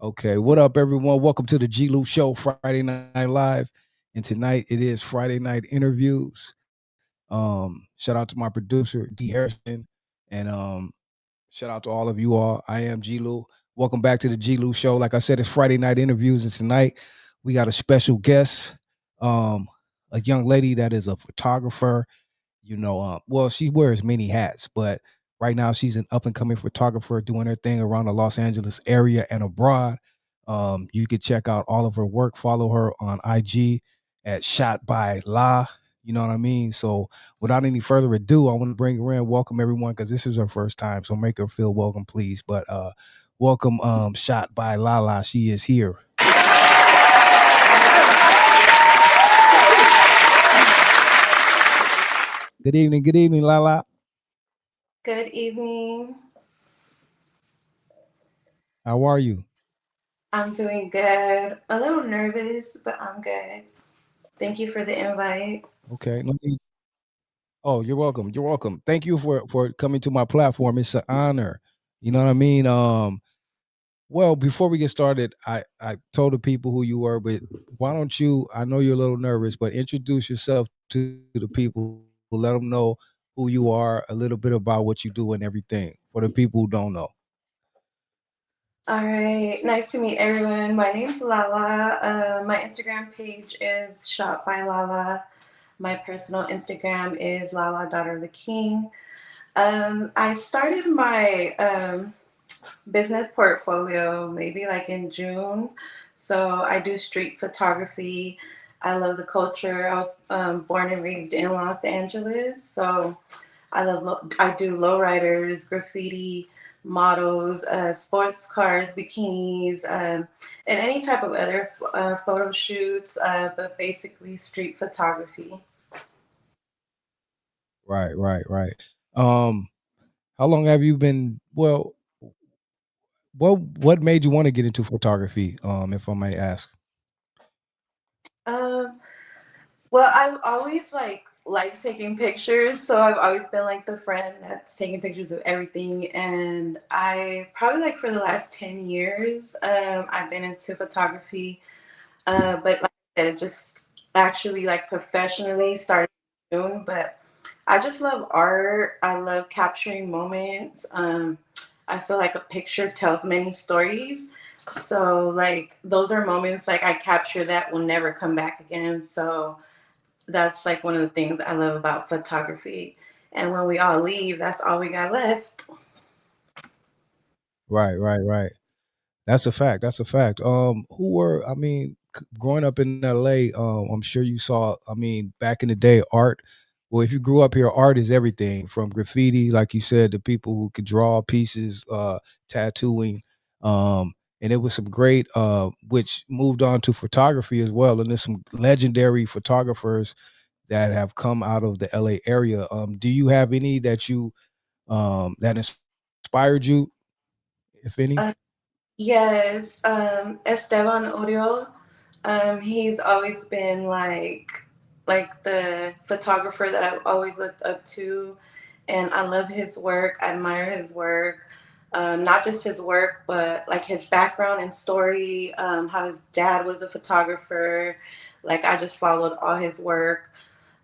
Okay, what up, everyone? Welcome to the G-Lew Show, Friday Night Live. And tonight it is Friday night interviews. Shout out to my producer, D Hairston. And shout out to all of you all. I am G-Lew. Welcome back to the G-Lew Show. Like I said, it's Friday night interviews. And tonight we got a special guest, a young lady that is a photographer. Well, she wears many hats, but right now she's an up and coming photographer doing her thing around the Los Angeles area and abroad. You can check out all of her work. Follow her on IG at Shot By LaLa. You know what I mean? So without any further ado, I want to bring her in, welcome everyone, because this is her first time. So make her feel welcome, please. But welcome, Shot By LaLa. She is here. Good evening, LaLa. Good evening. How are you? I'm doing good. A little nervous, but I'm good. Thank you for the invite. Okay. Oh, you're welcome. You're welcome. Thank you for coming to my platform. It's an honor. You know what I mean? Well, before we get started, I told the people who you were, but why don't you? I know you're a little nervous, but introduce yourself to the people. Let them know who you are, a little bit about what you do, and everything for the people who don't know. All right. Nice to meet everyone. My name's Lala. My Instagram page is Shot by Lala. My personal Instagram is Lala Daughter of the King. I started my business portfolio maybe like in June. So I do street photography. I love the culture. I was born and raised in Los Angeles, so I do lowriders, graffiti, models, sports cars, bikinis, and any type of other photo shoots. But basically street photography. Right. Um, how long have you been? Well, what made you want to get into photography? If I may ask. Um, Well, I've always like taking pictures, so I've always been like the friend that's taking pictures of everything. And I probably like for the last 10 years, I've been into photography. But like I said, it just actually like professionally started in June. But I just love art. I love capturing moments. I feel like a picture tells many stories. So like those are moments like I capture that will never come back again. So that's like one of the things I love about photography. And when we all leave, that's all we got left. Right. That's a fact. That's a fact. Who were? I mean, growing up in LA, I'm sure you saw. I mean, back in the day, art. Well, if you grew up here, art is everything from graffiti, like you said, to people who could draw pieces, tattooing, and it was some great, which moved on to photography as well. And there's some legendary photographers that have come out of the LA area. Do you have any that that inspired you, if any? Uh, yes, Esteban Oriol. He's always been like the photographer that I've always looked up to, and I love his work. I admire his work. Not just his work, but like his background and story. How his dad was a photographer. Like I just followed all his work.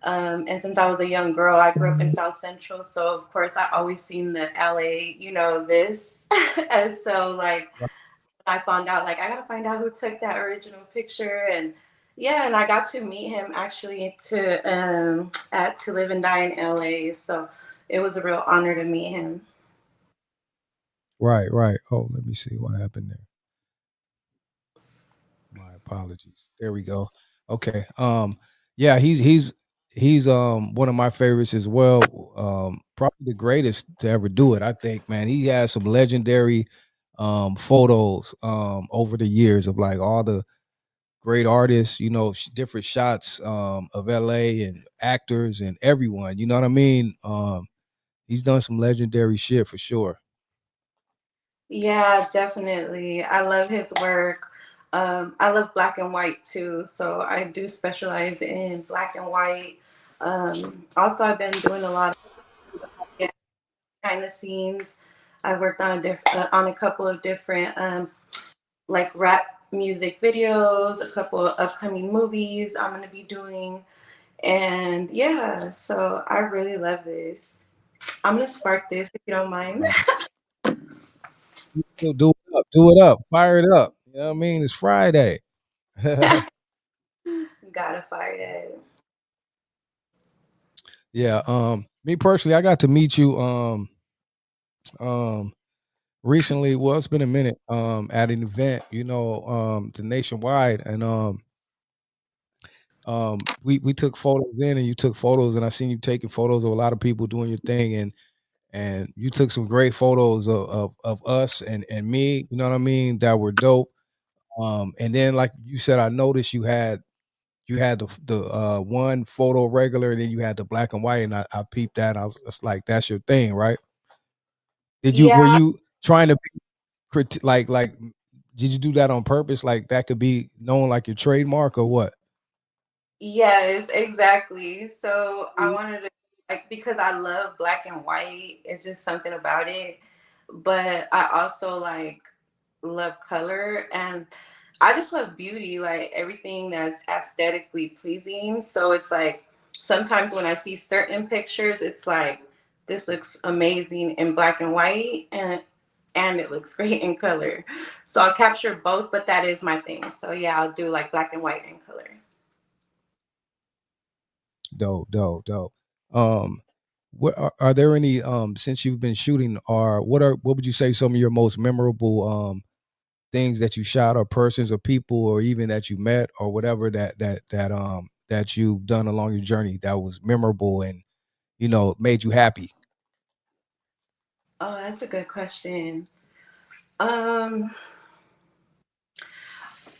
And since I was a young girl, I grew up in South Central, so of course I always seen the LA, this. And so like I found out like I gotta find out who took that original picture. And yeah, and I got to meet him actually to live and die in LA. So it was a real honor to meet him. Right. Oh, let me see what happened there. My apologies. There we go. Okay. Yeah, he's one of my favorites as well. Probably the greatest to ever do it, I think, man. He has some legendary photos over the years of like all the great artists, different shots of LA and actors and everyone, you know what I mean? He's done some legendary shit for sure. Yeah, definitely. I love his work. I love black and white too, so I do specialize in black and white. Also, I've been doing a lot of behind the scenes. I worked on on a couple of different like rap music videos, a couple of upcoming movies I'm gonna be doing, and yeah, so I really love this. I'm gonna spark this if you don't mind. Wow. Do it up, do it up, fire it up. You know what I mean? It's Friday. Gotta fire that. Yeah. Me personally, I got to meet you um recently. Well, it's been a minute. At an event, the nationwide, and we took photos in, and you took photos, and I seen you taking photos of a lot of people doing your thing, and you took some great photos of us and me. You know what I mean? That were dope. And then like you said, I noticed you had the one photo regular, and then you had the black and white, and I peeped that. I was it's like, that's your thing, right? Were Yeah, you trying to be like did you do that on purpose? Like that could be known like your trademark or what? yes, exactly. So I wanted to, like, because I love black and white. It's just something about it. But I also like love color, and I just love beauty, like everything that's aesthetically pleasing. So it's like sometimes when I see certain pictures, it's like this looks amazing in black and white, and it looks great in color. So I'll capture both, but that is my thing. So yeah, I'll do like black and white and color. Dope, dope, dope. Um, what are there any since you've been shooting, or what would you say some of your most memorable things that you shot, or persons or people, or even that you met, or whatever that you've done along your journey that was memorable and made you happy? Oh, that's a good question. Um,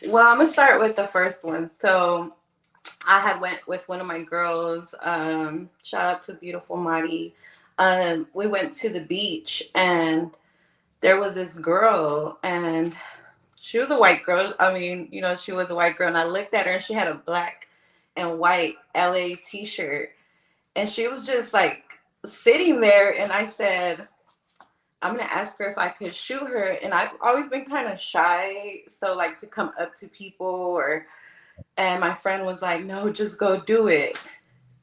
well, I'm gonna start with the first one. So I had went with one of my girls. Shout out to beautiful Madi. We went to the beach, and there was this girl, and she was a white girl. I mean, she was a white girl, and I looked at her, and she had a black and white LA T-shirt, and she was just like sitting there, and I said, I'm gonna ask her if I could shoot her. And I've always been kind of shy, so like to come up to people or and my friend was like, no, just go do it.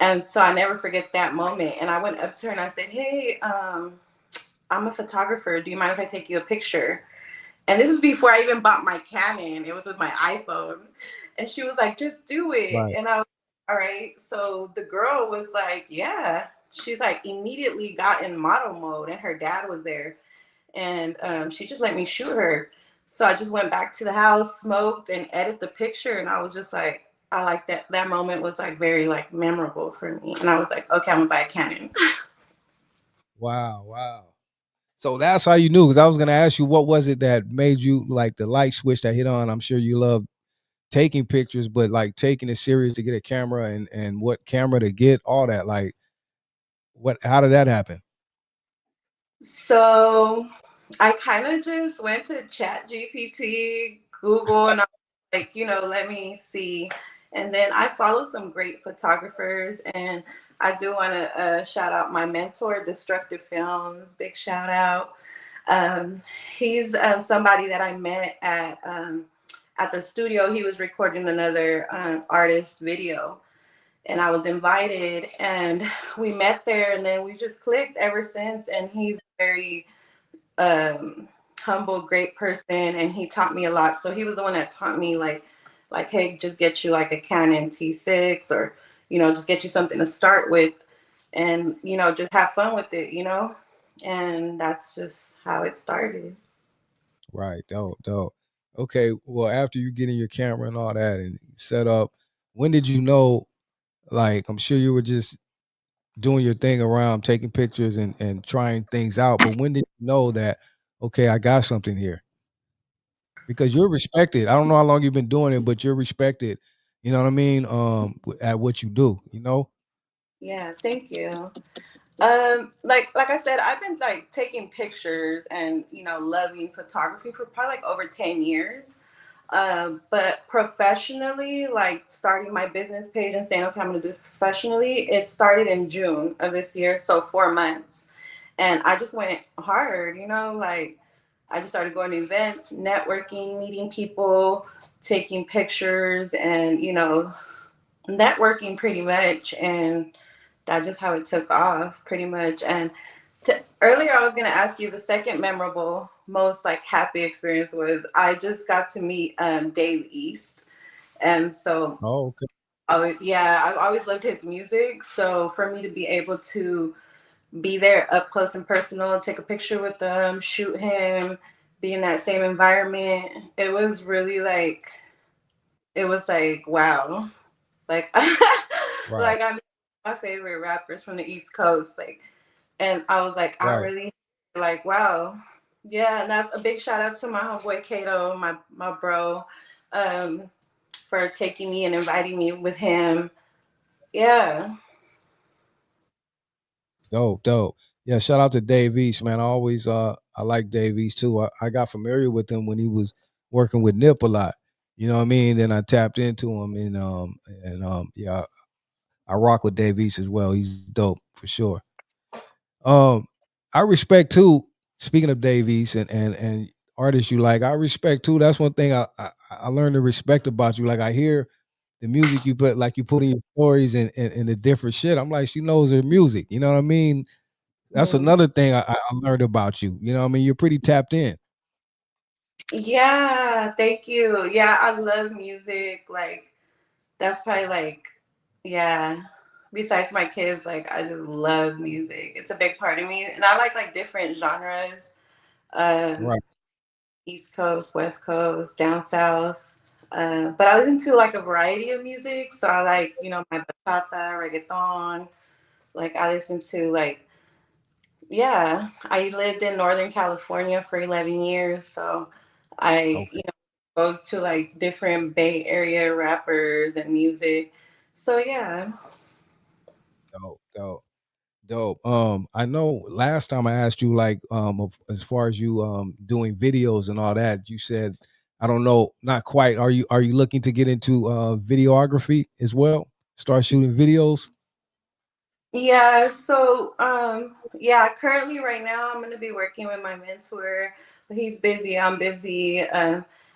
And so I never forget that moment. And I went up to her and I said, hey, I'm a photographer. Do you mind if I take you a picture? And this is before I even bought my Canon. It was with my iPhone. And she was like, just do it. Right. And I was, all right. So the girl was like, yeah. She's like immediately got in model mode, and her dad was there, and she just let me shoot her. So I just went back to the house, smoked, and edited the picture, and I was just like, I like that. That moment was like very like memorable for me, and I was like, okay, I'm gonna buy a Canon. Wow, wow. So that's how you knew, because I was gonna ask you, what was it that made you like the light switch that hit on? I'm sure you love taking pictures, but like taking it serious to get a camera, and what camera to get, all that. Like, what? How did that happen? So I kind of just went to Chat GPT, Google, and I was like, let me see. And then I follow some great photographers, and I do want to shout out my mentor, Destructive Films. Big shout out. Um, he's somebody that I met at the studio. He was recording another artist video, and I was invited, and we met there, and then we just clicked ever since. And he's very humble, great person, and he taught me a lot. So he was the one that taught me like, hey, just get you like a Canon T6, or just get you something to start with, and just have fun with it. And that's just how it started. Right. Dope. Dope. Okay. Well, after you get in your camera and all that and set up, when did you know? Like, I'm sure you were just doing your thing around taking pictures and trying things out, but when did you know that, okay, I got something here? Because you're respected. I don't know how long you've been doing it, but you're respected. You know what I mean? At what you do. You know. Yeah, thank you. Like I said, I've been like taking pictures and loving photography for probably like over 10 years. But professionally, like starting my business page and saying, okay, I'm gonna do this professionally, it started in June of this year, so 4 months. And I just went hard, like I just started going to events, networking, meeting people, taking pictures, and networking pretty much. And that's just how it took off, pretty much. And earlier, I was gonna ask you the second memorable, most like happy experience was I just got to meet Dave East, and so Oh, okay. yeah, I've always loved his music. So for me to be able to be there up close and personal, take a picture with him, shoot him, be in that same environment, it was really like it was like wow, like Right, like I'm my favorite rappers from the East Coast, like, and I was like, I right. really like wow, yeah, and that's a big shout out to my homeboy Kato, my bro, um, for taking me and inviting me with him. Yeah. Dope, dope. Yeah, shout out to Dave East, man. I like Dave East too. I got familiar with him when he was working with Nip a lot. You know what I mean? Then I tapped into him and yeah, I rock with Dave East as well. He's dope for sure. Um, I respect too. Speaking of Dave East and artists you like, I respect too. That's one thing I learned to respect about you. Like I hear the music you put, like you put in your stories and the different shit. I'm like, she knows her music. You know what I mean? That's Mhm. another thing I learned about you. You know what I mean? You're pretty tapped in. Yeah, thank you. Yeah, I love music. Like that's probably like yeah. Besides my kids, like I just love music. It's a big part of me, and I like different genres. Um, Right. East Coast, West Coast, down south. But I listen to like a variety of music. So I like my bachata, reggaeton. Like I listen to like yeah. I lived in Northern California for 11 years, so I Okay. goes to like different Bay Area rappers and music. So yeah. Dope. Dope. Dope. I know last time I asked you like as far as you doing videos and all that, you said I don't know, not quite. Are you looking to get into videography as well? Start shooting videos? Yeah, so yeah, currently right now I'm gonna be working with my mentor, but he's busy, I'm busy.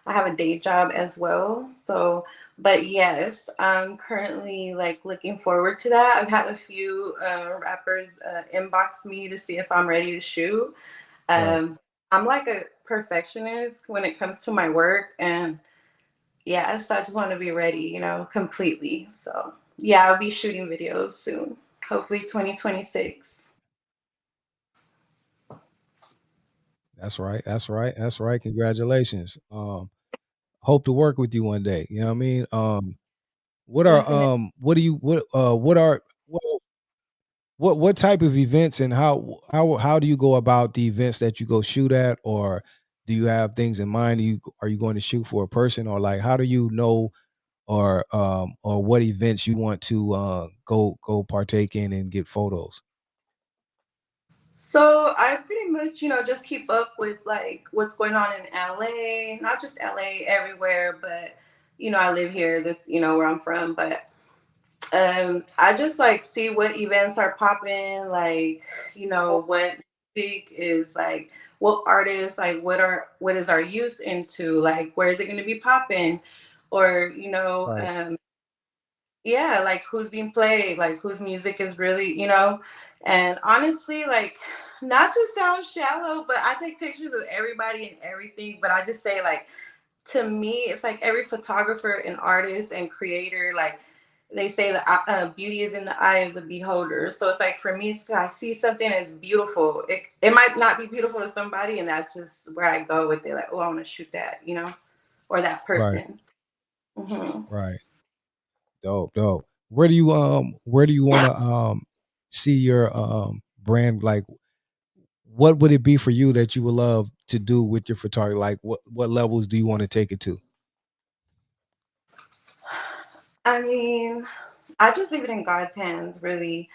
I have a day job as well. So but yes, I'm currently like looking forward to that. I've had a few rappers inbox me to see if I'm ready to shoot. Right. Um I'm like a perfectionist when it comes to my work, and yeah, so I just want to be ready, completely. So yeah, I'll be shooting videos soon. Hopefully 2026. That's right. That's right. That's right. Congratulations. Hope to work with you one day. You know what I mean? Definitely. What are what type of events and how do you go about the events that you go shoot at, or do you have things in mind? Are you going to shoot for a person, or like how do you know or what events you want to go partake in and get photos? So I pretty much, just keep up with like what's going on in LA, not just LA, everywhere, but I live here, this, where I'm from, but I just like see what events are popping, like, what music is like, what artists, like what is our youth into, like where is it gonna be popping? Or, Right, yeah, like who's being played, like whose music is really, and honestly, like not to sound shallow, but I take pictures of everybody and everything, but I just say like to me, it's like every photographer and artist and creator, like they say that beauty is in the eye of the beholder. So it's like for me, I see something that's beautiful. It might not be beautiful to somebody, and that's just where I go with it. Like, oh, I want to shoot that, or that right, person. Hmm. right. Dope, dope. Where do you want to see your brand? Like, what would it be for you that you would love to do with your photography? Like, what levels do you want to take it to? I mean, I just leave it in God's hands, really,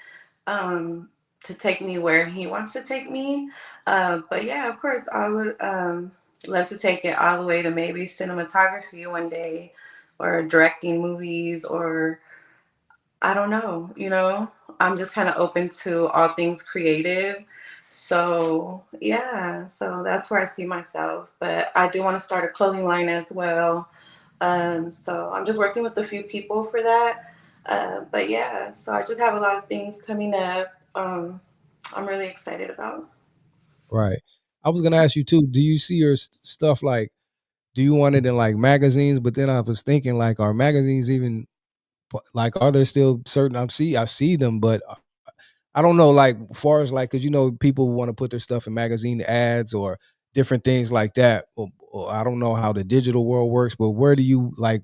um, to take me where He wants to take me. But yeah, of course, I would love to take it all the way to maybe cinematography one day, or directing movies, or I don't know. I'm just kind of open to all things creative. So yeah, so that's where I see myself. But I do want to start a clothing line as well. So I'm just working with a few people for that. But yeah, so I just have a lot of things coming up. I'm really excited about. Right. I was gonna ask you too. Do you see your stuff like? Do you want it in like magazines? But then I was thinking like, are magazines even like? Are there still certain? I see them, but I don't know. Like, as far as like, because people want to put their stuff in magazine ads or different things like that. Or I don't know how the digital world works, but where do you like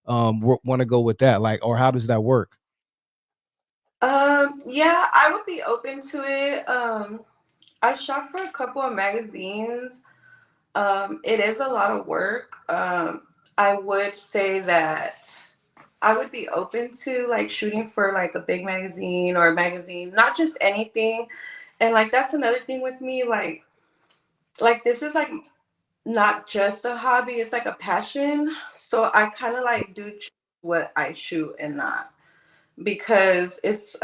want to go with that? Like, or how does that work? Yeah, I would be open to it. I shop for a couple of magazines. It is a lot of work. I would say that I would be open to like shooting for like a big magazine or a magazine, not just anything. And like that's another thing with me, like this is like not just a hobby, it's like a passion. So I kind of like do choose what I shoot and not because it's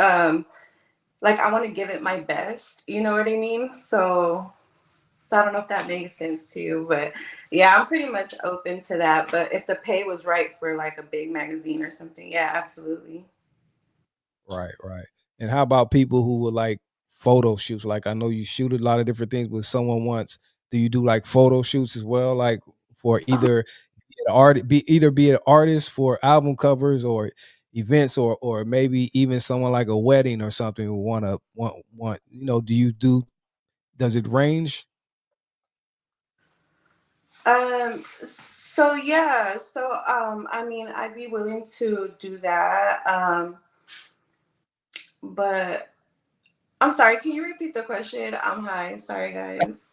like I want to give it my best, you know what I mean? So I don't know if that makes sense to you, but yeah, I'm pretty much open to that. But if the pay was right for like a big magazine or something, yeah, absolutely. Right, right. And how about people who would like photo shoots? Like I know you shoot a lot of different things, but someone wants. Do you do like photo shoots as well? Like for Uh, either be an artist for album covers or events, or maybe even someone like a wedding or something who want. Do you do? Does it range? so yeah, I mean, I'd be willing to do that. But I'm sorry, can you repeat the question? I'm high. Sorry, guys.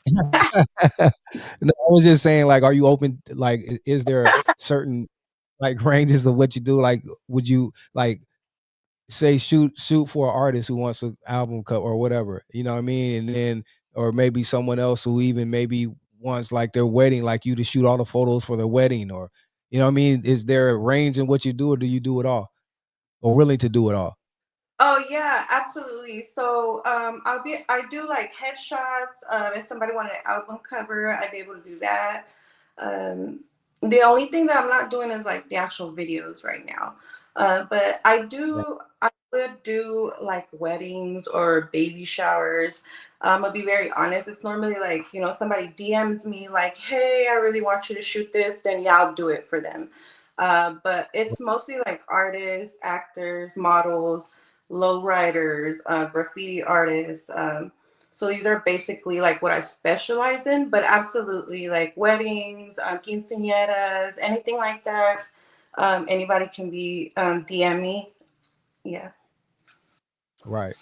No, I was just saying, like, are you open? Like, is there certain like ranges of what you do? Like, would you like say shoot for an artist who wants an album cut or whatever, you know what I mean? And then or maybe someone else who even maybe wants like their wedding, like you to shoot all the photos for their wedding, or you know what I mean? Is there a range in what you do, or do you do it all? Or willing to do it all? Oh yeah, absolutely. So I do like headshots. If somebody wanted an album cover, I'd be able to do that. Um, the only thing that I'm not doing is like the actual videos right now. But Right. I would do like weddings or baby showers. I'll be very honest. It's normally like, somebody DMs me like, hey, I really want you to shoot this, then yeah, I'll do it for them. But it's mostly like artists, actors, models, lowriders, graffiti artists. So these are basically like what I specialize in, but absolutely like weddings, quinceañeras, anything like that. Anybody can be DM me. Yeah. Right.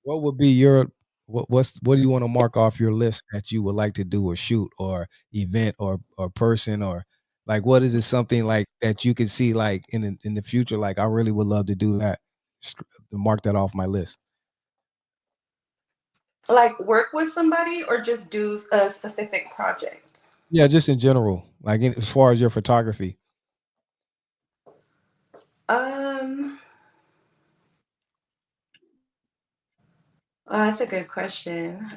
What would be your what do you want to mark off your list that you would like to do or shoot or event or person, or like what is it, something like that you can see like in the future, like I really would love to do that, to mark that off my list. Like work with somebody or just do a specific project. Yeah, just in general, like as far as your photography. Um, that's a good question.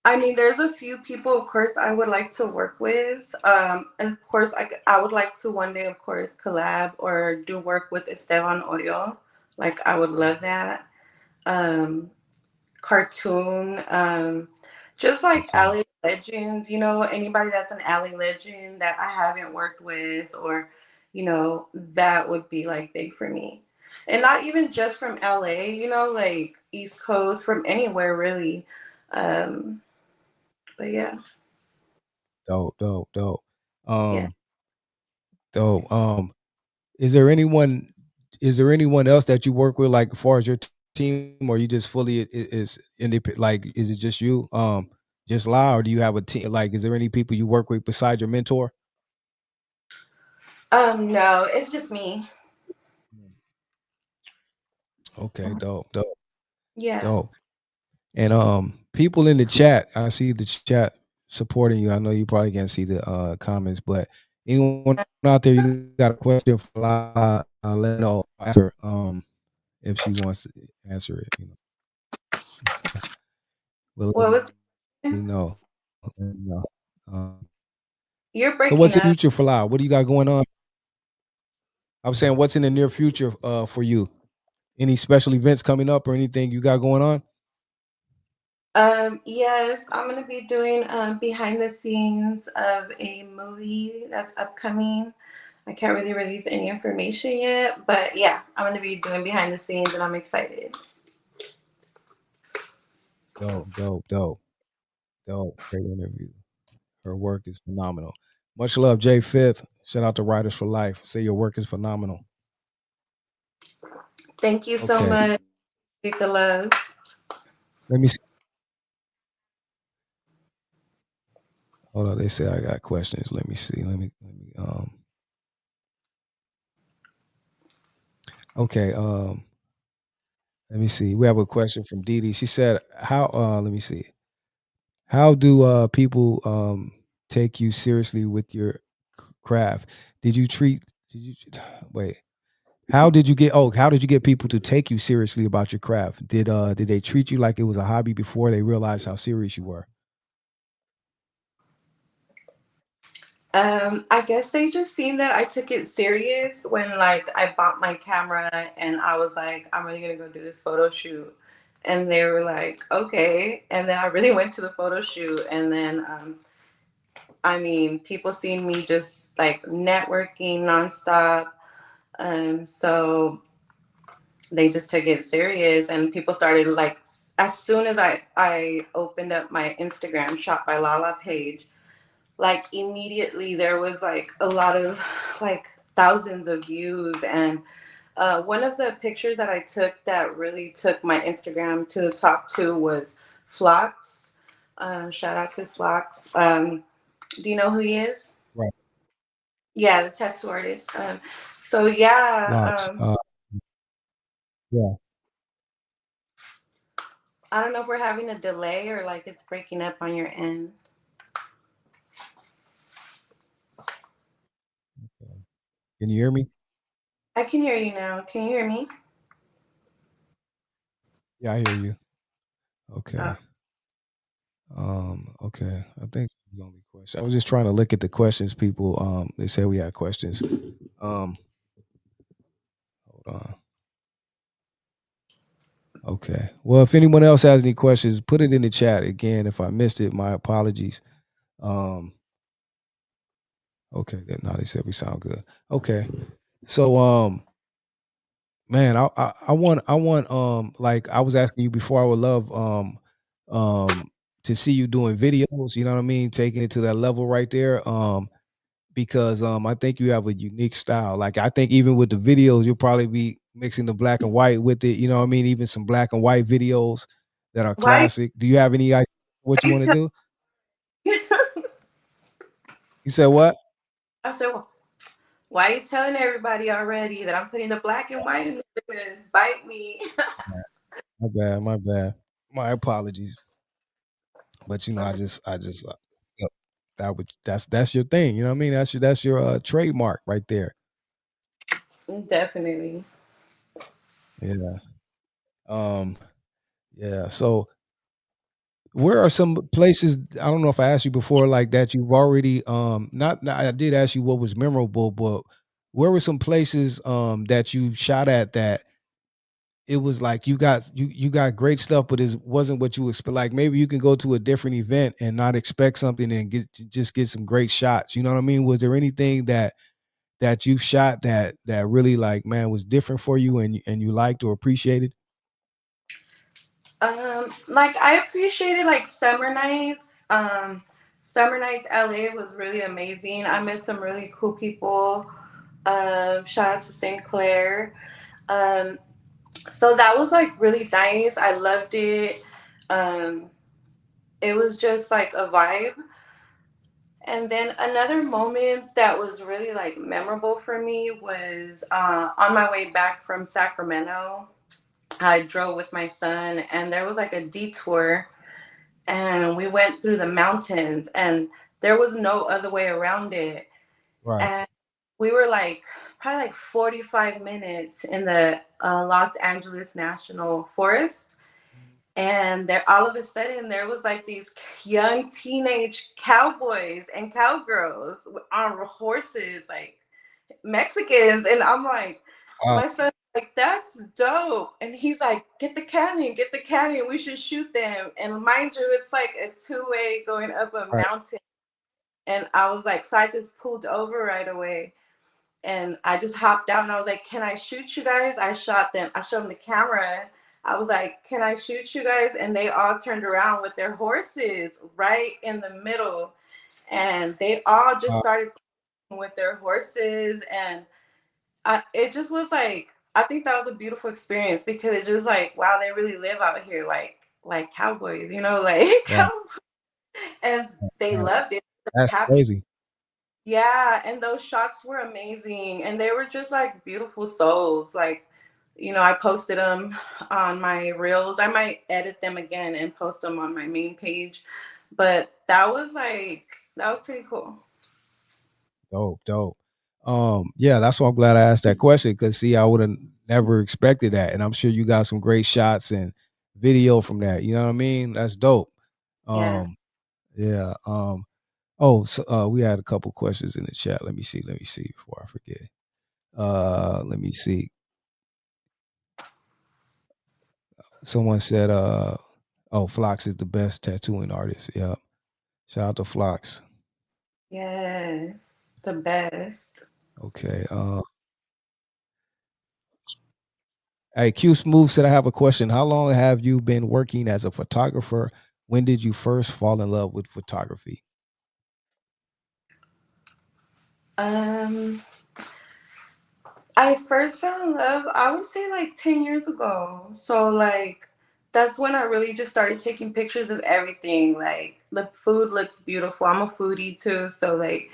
I mean, there's a few people, of course, I would like to work with. And of course, I would like to one day, of course, collab or do work with Esteban Oriol. Like, I would love that. Um, Cartoon, just like Cartoon. alley legends, anybody that's an alley legend that I haven't worked with, or, that would be like big for me. And not even just from LA, like East Coast, from anywhere really. Um, but yeah. Dope, dope, dope. Yeah. Um, dope. Is there anyone is there anyone else that you work with, like as far as your team, or you just fully is independent? Like, is it just you, just La, or do you have a team? Like, is there any people you work with besides your mentor? No, it's just me. Okay, dope, dope, Yeah. dope. And people in the chat, I see the chat supporting you. I know you probably can't see the comments, but anyone out there, you got a question for La, let me know. Answer. if she wants to answer it. Well, let What was me know. Let me know. you're So what's breaking the up? future for Lau? What do you got going on? I'm saying, what's in the near future for you? Any special events coming up or anything you got going on? Yes, I'm gonna be doing behind the scenes of a movie that's upcoming. I can't really release any information yet, but yeah, I'm gonna be doing behind the scenes, and I'm excited. Dope, dope, dope, dope. Great interview. Her work is phenomenal. Much love, Jay Fifth. Shout out to Writers for Life. Say your work is phenomenal. Thank you so Okay. much. Big the love. Let me see. Hold on. They say I got questions. Let me see. Let me okay. Let me see. We have a question from DD. She said, how let me see. How do people take you seriously with your craft? Did you treat did you wait. How did you get people to take you seriously about your craft? Did they treat you like it was a hobby before they realized how serious you were? I guess they just seen that I took it serious when like I bought my camera and I was like, I'm really gonna go do this photo shoot. And they were like, okay. And then I really went to the photo shoot and then I mean, people seen me just like networking nonstop. So they just took it serious and people started like as soon as I opened up my Instagram Shot by LaLa page, like immediately there was like a lot of like thousands of views and one of the pictures that I took that really took my Instagram to the top two was Flox. Shout out to Flox. Do you know who he is? Right. Yeah, the tattoo artist. So yeah, Locks. Yeah. I don't know if we're having a delay or like it's breaking up on your end. Okay. Can you hear me? I can hear you now. Can you hear me? Yeah, I hear you. Oh, Okay. Okay. I think that's the only question. I was just trying to look at the questions people they said we had questions. Um hold on. Okay. Well, if anyone else has any questions, put it in the chat. Again, if I missed it, my apologies. Um okay, now they said we sound good. Okay. So man, I want like I was asking you before, I would love to see you doing videos, you know what I mean, taking it to that level right there. Because I think you have a unique style. Like I think even with the videos, you'll probably be mixing the black and white with it, you know what I mean? Even some black and white videos that are why? classic. Do you have any idea what you Why want to you do? tell? You said what? I said, well, why are you telling everybody already that I'm putting the black and white in the bite me? My bad, my bad. My apologies. But I just yeah, that's your thing, you know what I mean? That's your trademark right there. Definitely. Yeah. Um yeah. So where are some places, I don't know if I asked you before like that you've already not I did ask you what was memorable, but where were some places that you shot at that it was like you got great stuff, but it wasn't what you expect. Like maybe you can go to a different event and not expect something and just get some great shots. You know what I mean? Was there anything that you shot that really like man was different for you and you liked or appreciated? Like I appreciated like summer nights. Summer nights LA was really amazing. I met some really cool people. Shout out to St. Clair. Um, so that was like really nice. I loved it. Um, it was just like a vibe. And then another moment that was really like memorable for me was on my way back from Sacramento. I drove with my son, and there was like a detour, and we went through the mountains, and there was no other way around it. Right. And we were like probably like 45 minutes in the Los Angeles National Forest. And there, all of a sudden, there was like these young teenage cowboys and cowgirls on horses, like Mexicans. And I'm like, Wow. my son's like, that's dope. And he's like, get the canyon, we should shoot them. And mind you, it's like a two-way going up a Right. mountain. And I was like, so I just pulled over right away. And I just hopped out and I was like, can I shoot you guys? I shot them. I showed them the camera. I was like, can I shoot you guys? And they all turned around with their horses right in the middle. And they all just Wow. started with their horses. And it just was like, I think that was a beautiful experience because it just like, wow, they really live out here like cowboys, you know, like Right. and they Right. loved it. That's Happy. crazy. Yeah, and those shots were amazing, and they were just like beautiful souls. Like, I posted them on my reels. I might edit them again and post them on my main page, but that was pretty cool. Dope, dope. Yeah, that's why I'm glad I asked that question because see, I would have never expected that, and I'm sure you got some great shots and video from that. You know what I mean? That's dope. Yeah. Yeah. Oh, so we had a couple questions in the chat. Let me see. Before I forget. Let me see. Someone said, oh, Flox is the best tattooing artist. Yeah. Shout out to Flox. Yes, the best. Okay. Hey, Q Smooth said, I have a question. How long have you been working as a photographer? When did you first fall in love with photography? Um, I first fell in love, I would say like 10 years ago. So like that's when I really just started taking pictures of everything. Like the food looks beautiful. I'm a foodie too, so like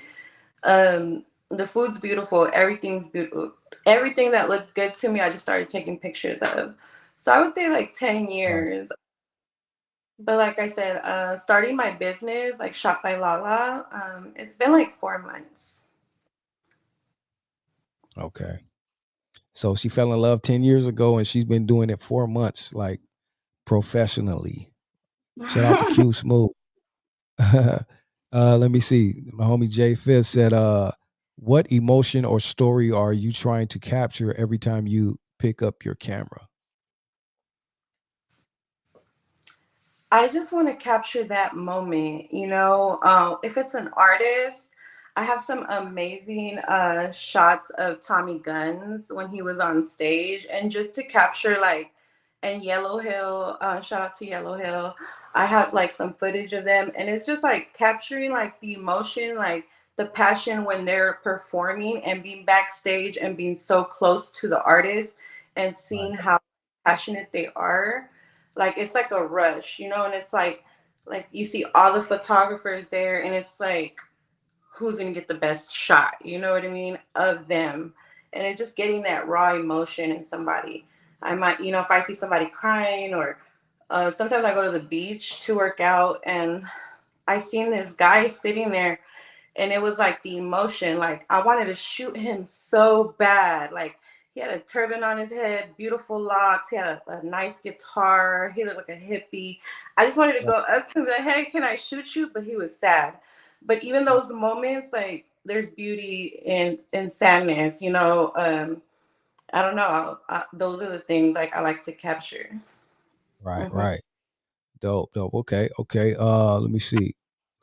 the food's beautiful, everything's beautiful. Everything that looked good to me, I just started taking pictures of. So I would say like 10 Right. years. But like I said, starting my business, like Shot by LaLa, it's been like 4 months. Okay. So she fell in love 10 years ago and she's been doing it 4 months, like professionally. Shout out to Q Smooth. Let me see. My homie Jay Fifth said, what emotion or story are you trying to capture every time you pick up your camera? I just want to capture that moment, if it's an artist, I have some amazing shots of Tommy Guns when he was on stage, and just to capture like, and Yellow Hill, shout out to Yellow Hill. I have like some footage of them, and it's just like capturing like the emotion, like the passion when they're performing and being backstage and being so close to the artist and Right. seeing how passionate they are. Like it's like a rush, and it's like you see all the photographers there, and it's like who's gonna get the best shot, you know what I mean, of them. And it's just getting that raw emotion in somebody. I might, if I see somebody crying, or sometimes I go to the beach to work out, and I seen this guy sitting there, and it was like the emotion, like I wanted to shoot him so bad. Like he had a turban on his head, beautiful locks, he had a nice guitar, he looked like a hippie. I just wanted to go up to him and, hey, can I shoot you? But he was sad. But even those moments, like there's beauty in sadness, I don't know. Those are the things like I like to capture. Right, Hmm. right. Dope, dope. Okay, okay. Let me see.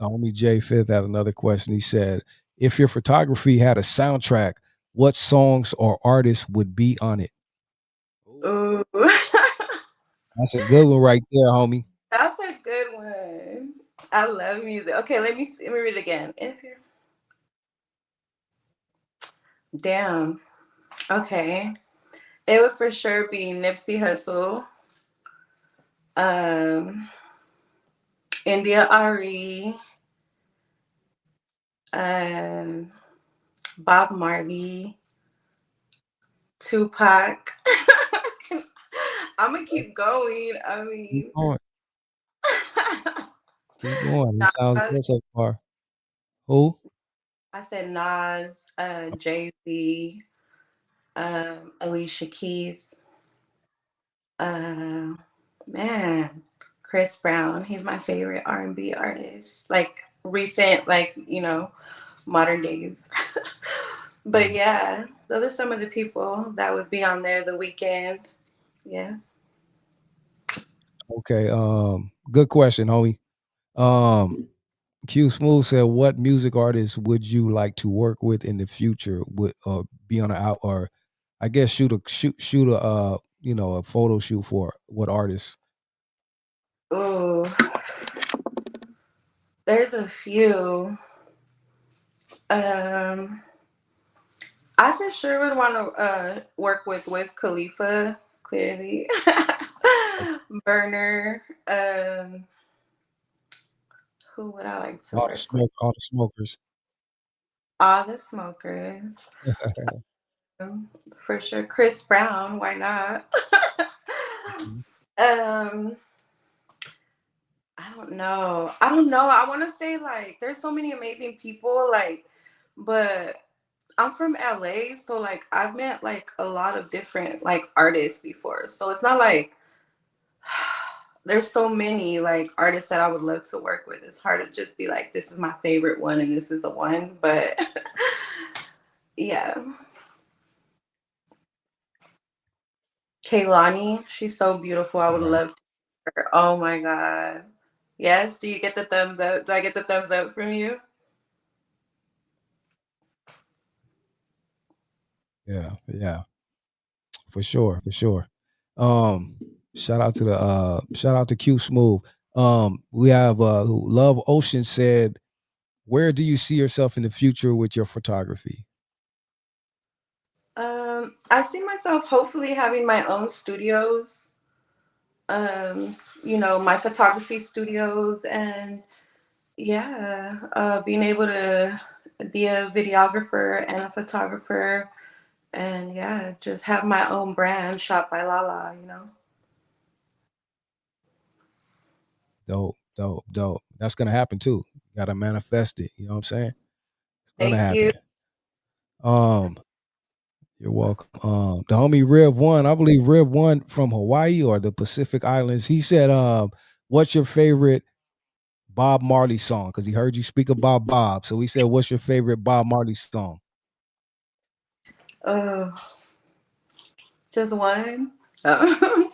Homie Jay Fifth had another question. He said, if your photography had a soundtrack, what songs or artists would be on it? Ooh, Ooh. that's a good one right there, homie. That's a good one. I love music. Okay, let me read it again. If you're damn. Okay. It would for sure be Nipsey Hussle, um, India Ari, um, Bob Marley, Tupac. I'm gonna keep going. I Keep mean, going. Keep going. It sounds Nas, good so far. Who? I said Nas, Jay Z. Alicia Keys. Uh, man, Chris Brown. He's my favorite R&B artist. Like recent, like modern days. But Mm. yeah, those are some of the people that would be on there. The Weekend. Yeah. Okay. Good question, homie. Um, Q Smooth said, "What music artist would you like to work with in the future? Would be on a out or, I guess, shoot a a photo shoot for what artist?" Ooh, there's a few. Um, I for sure would want to work with Wiz Khalifa. Clearly, Burner. Who would I like to work with? All the smokers. All the smokers. For sure. Chris Brown. Why not? Mhm. um, I don't know. I don't know. I want to say like there's so many amazing people like, but I'm from LA, so like I've met like a lot of different like artists before. So it's not like there's so many like artists that I would love to work with. It's hard to just be like this is my favorite one and this is the one, but yeah. Kaylani, she's so beautiful. I would Right. love her. Oh my god. Yes, do you get the thumbs up? Do I get the thumbs up from you? Yeah. Yeah. For sure. For sure. Um, shout out to Q Smooth. We have Love Ocean said, "Where do you see yourself in the future with your photography?" I see myself hopefully having my own studios, my photography studios, and yeah, being able to be a videographer and a photographer, and yeah, just have my own brand, Shot by LaLa. Dope, dope, dope. That's gonna happen too. Gotta manifest it. You know what I'm saying? It's gonna Thank you. happen. Um, you're welcome. The homie Rev One, I believe Rev One from Hawaii or the Pacific Islands. He said, "What's your favorite Bob Marley song?" Because he heard you speak about Bob, so he said, "What's your favorite Bob Marley song?" Uh, just one. um,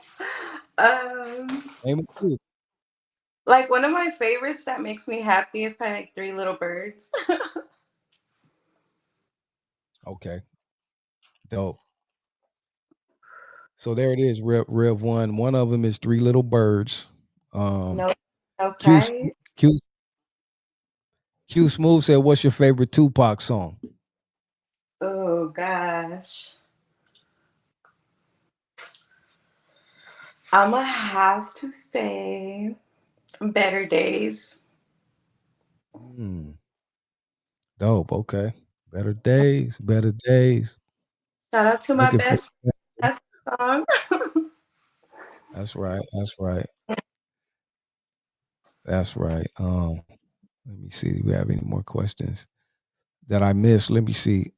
Name it too. like one of my favorites that makes me happy is probably like Three Little Birds. Okay, dope. So there it is, Rev One. One of them is Three Little Birds. Um, No, no Q prize. Q Q Smooth said, "What's your favorite Tupac song?" Oh gosh. I'm gonna have to say Better Days. Mm, dope. Okay. Better days. Better days. Shout out to my Looking for. best best song. That's right. That's right. That's right. Let me see. Do we have any more questions that I missed? Let me see.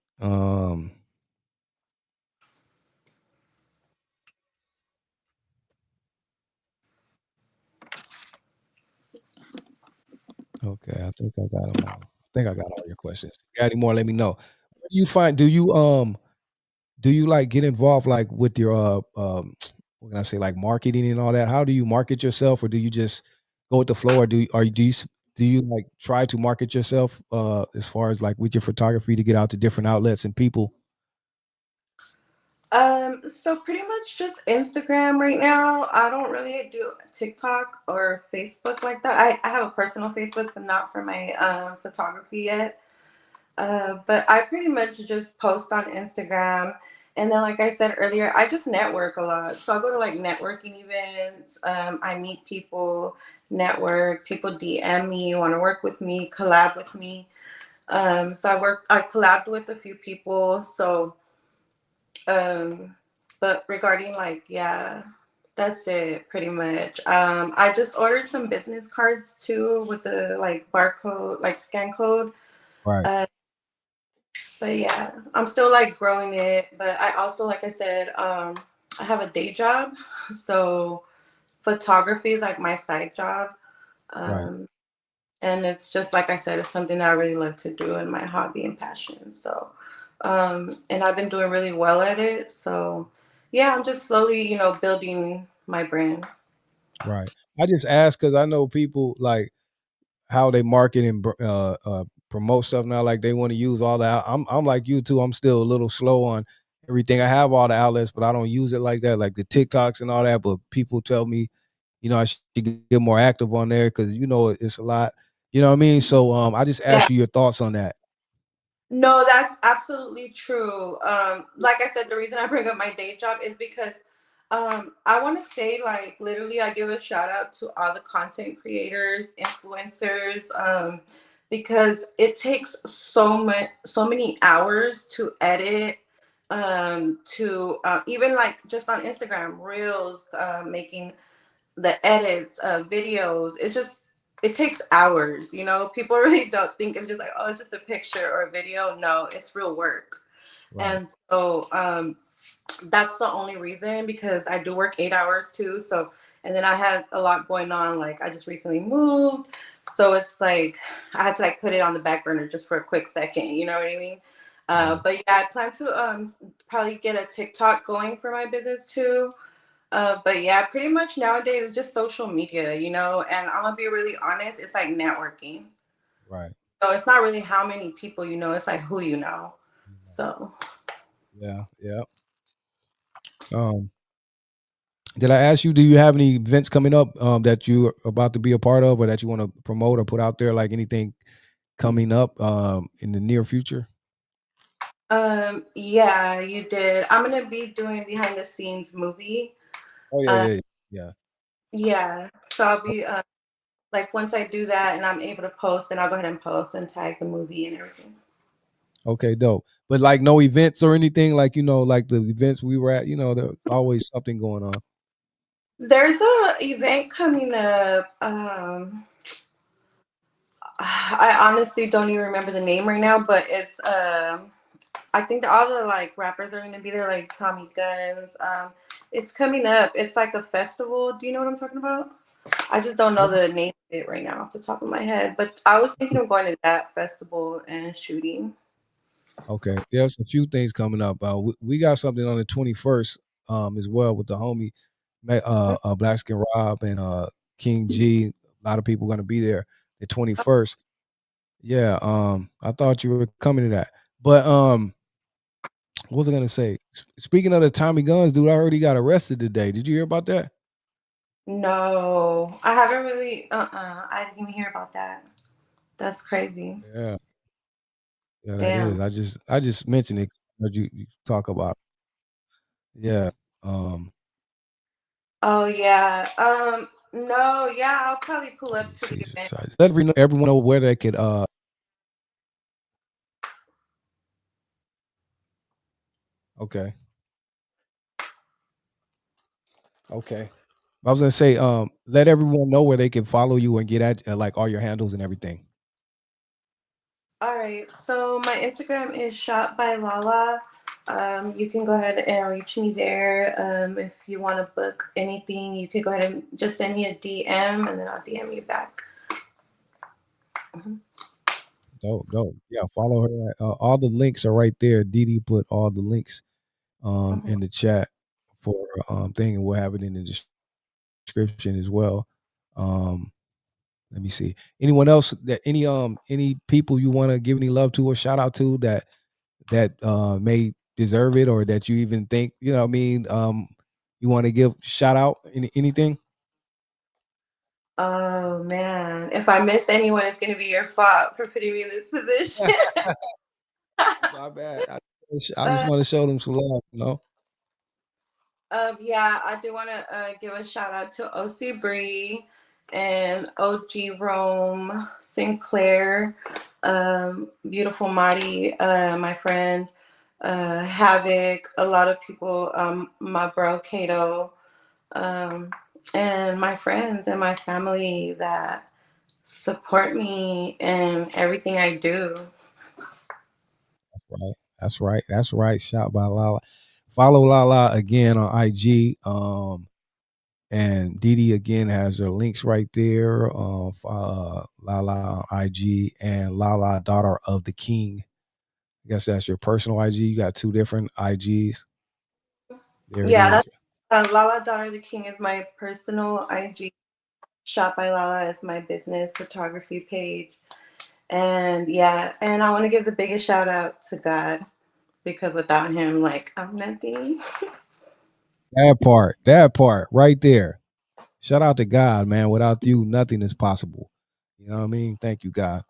Okay. I think I got them all. I think I got all your questions. If you got any more? Let me know. What do you find? Do you like get involved like with your what can I say, like marketing and all that? How do you market yourself, or do you just go with the flow, or do you like try to market yourself as far as like with your photography to get out to different outlets and people? So pretty much just Instagram right now. I don't really do TikTok or Facebook like that. I have a personal Facebook, but not for my photography yet. But I pretty much just post on Instagram. And then, like I said earlier, I just network a lot. So I go to like networking events. I meet people, network. People DM me, want to work with me, collab with me. I collabed with a few people. Um, but regarding like, yeah, that's it pretty much. I just ordered some business cards too with the like barcode, like scan code. Right. Uh, But yeah, I'm still like growing it. But I also, like I said, I have a day job, so photography is like my side job. Right, Um, and it's just like I said, it's something that I really love to do and my hobby and passion. So, and I've been doing really well at it. So, yeah, I'm just slowly, building my brand. right. I just ask because I know people like how they market and promote stuff now. Like they want to use all that. I'm like you too. I'm still a little slow on everything. I have all the outlets, but I don't use it like that, like the TikToks and all that. But people tell me, I should get more active on there because it's a lot. You know what I mean? So I just Yeah. ask you your thoughts on that. No, that's absolutely true. Like I said, the reason I bring up my day job is because I want to say, like, literally, I give a shout out to all the content creators, influencers, because it takes so many hours to edit, to even like just on Instagram reels, making the edits, videos. It takes hours. People really don't think it's just like, oh, it's just a picture or a video. No, it's real work. Right. And so that's the only reason, because I do work 8 hours too. So, and then I had a lot going on. Like I just recently moved, so it's like I had to like put it on the back burner just for a quick second. You know what I mean? Yeah. But yeah, I plan to probably get a TikTok going for my business too. But yeah, pretty much nowadays it's just social media, and I'm gonna be really honest, it's like networking. Right. So it's not really how many people you know, it's like who you know. So Yeah. Yeah. Um, did I ask you? Do you have any events coming up that you're about to be a part of, or that you want to promote or put out there? Like anything coming up in the near future? yeah, you did. I'm gonna be doing behind the scenes movie. Oh yeah, Uh yeah, yeah. yeah. So I'll be like once I do that and I'm able to post, then I'll go ahead and post and tag the movie and everything. Okay, dope. But like no events or anything, like like the events we were at, there's always something going on. There's a event coming up. I honestly don't even remember the name right now, but it's I think that all the like rappers are gonna be there, like Tommy Guns. It's coming up. It's like a festival. Do you know what I'm talking about? I just don't know the name of it right now off the top of my head. But I was thinking of going to that festival and shooting. Okay, there's a few things coming up. We got something on the 21st as well with the homie Black Skin Rob and King G. A lot of people going to be there the 21st. Yeah, I thought you were coming to that. But what was I gonna say? Speaking of the Tommy Guns, dude, I heard he got arrested today. Did you hear about that? No, I haven't really. I didn't even hear about that. That's crazy. Yeah, yeah, that Damn. is. I just mentioned it. Heard you talk about it. Yeah. Um, Oh yeah. No, yeah, I'll probably pull let up me to the see. event. Sorry. Let everyone know where they could. Okay. Okay. I was gonna say, let everyone know where they can follow you and get at like all your handles and everything. All right. So my Instagram is Shot by LaLa. You can go ahead and reach me there. If you want to book anything, you can go ahead and just send me a DM, and then I'll DM you back. Mhm. Dope, dope. Yeah, follow her. All the links are right there. DD put all the links Mhm. in the chat for thing, and we'll have it in the description as well. Um, let me see. Anyone else that any people you want to give any love to or shout out to that may deserve it, or that you even think, what I mean, you want to give shout out anything? Oh man, if I miss anyone, it's gonna be your fault for putting me in this position. My bad. I just uh, want to show them some love. yeah, I do want to give a shout out to OC Bree and OG Rome Sinclair, beautiful Madi, my friend, Havoc, a lot of people, my bro Kato, um, and my friends and my family that support me in everything I do. right. That's right. That's right. Shot by LaLa. Follow LaLa again on IG. And DD again has her links right there. LaLa on IG and LaLa, daughter of the king. I guess that's your personal IG. You got two different IGs. There it Yeah, is. that's Lala Daughter of the King is my personal IG. Shot by LaLa is my business photography page. And yeah, and I want to give the biggest shout out to God because without him, like, I'm nothing. That part right there. Shout out to God, man. Without you, nothing is possible. You know what I mean? Thank you, God.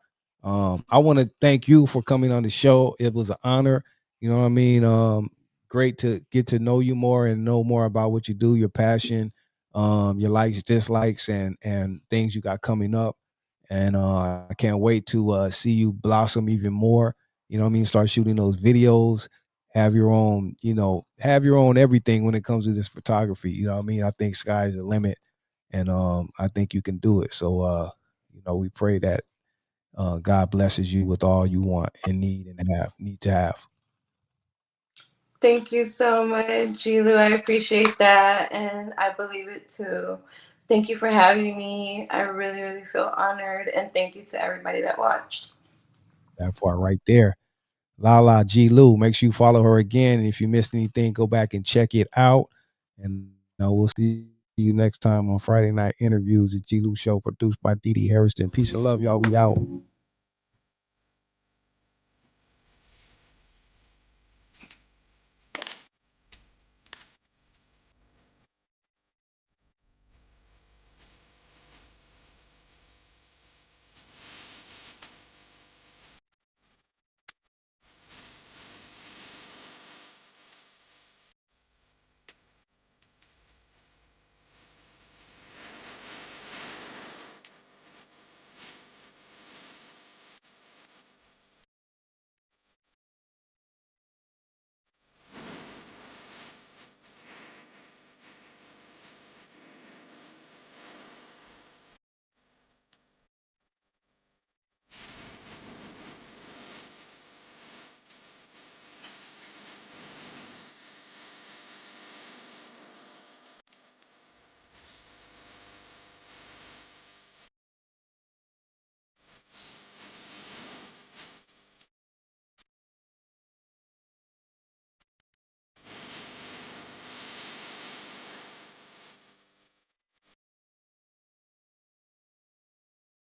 I want to thank you for coming on the show. It was an honor. You know what I mean? Great to get to know you more and know more about what you do, your passion, your likes, dislikes, and things you got coming up. And I can't wait to see you blossom even more. You know what I mean? Start shooting those videos, have your own, have your own everything when it comes to this photography. You know what I mean? I think sky's the limit, and I think you can do it. So we pray that God blesses you with all you want and need to have. Thank you so much, G-Lew. I appreciate that, and I believe it too. Thank you for having me. I really, really feel honored, and thank you to everybody that watched. That part right there. LaLa G-Lew. Make sure you follow her again. And if you missed anything, go back and check it out. And we'll see you next time on Friday Night Interviews, the G-Lew Show, produced by DD Hairston. Peace and love, y'all. We out.